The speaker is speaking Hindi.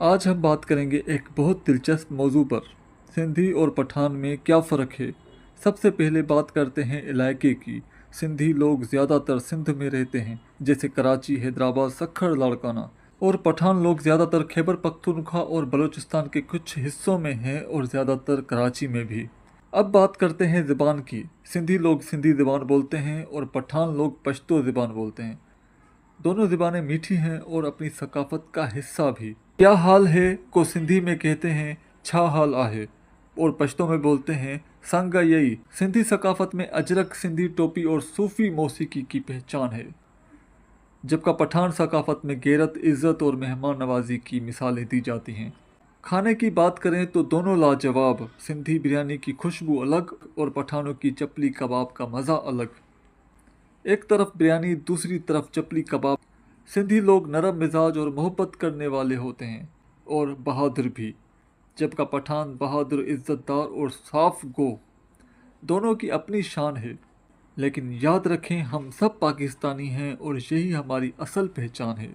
आज हम बात करेंगे एक बहुत दिलचस्प मौजू पर, सिंधी और पठान में क्या फ़र्क है। सबसे पहले बात करते हैं इलाके की। सिंधी लोग ज़्यादातर सिंध में रहते हैं, जैसे कराची, हैदराबाद, सक्खर, लाड़काना। और पठान लोग ज़्यादातर खैबर पख्तूनख्वा और बलूचिस्तान के कुछ हिस्सों में हैं और ज़्यादातर कराची में भी। अब बात करते हैं ज़बान की। सिंधी लोग सिंधी ज़बान बोलते हैं और पठान लोग पश्तो ज़बान बोलते हैं। दोनों ज़बानें मीठी हैं और अपनी सकाफ़त का हिस्सा भी। क्या हाल है को सिंधी में कहते हैं छा हाल आहे और पश्तो में बोलते हैं संगा यई। सिंधी सकाफ़त में अजरक, सिंधी टोपी और सूफ़ी मौसीकी की पहचान है, जबकि पठान सकाफ़त में गैरत, इज़्ज़त और मेहमान नवाजी की मिसालें दी जाती हैं। खाने की बात करें तो दोनों लाजवाब। सिंधी बिरयानी की खुशबू अलग और पठानों की चपली कबाब का मज़ा अलग। एक तरफ बिरयानी, दूसरी तरफ चपली कबाब। सिंधी लोग नरम मिजाज और मोहब्बत करने वाले होते हैं और बहादुर भी, जबकि पठान बहादुर, इज़्ज़तदार और साफ गो। दोनों की अपनी शान है, लेकिन याद रखें हम सब पाकिस्तानी हैं और यही हमारी असल पहचान है।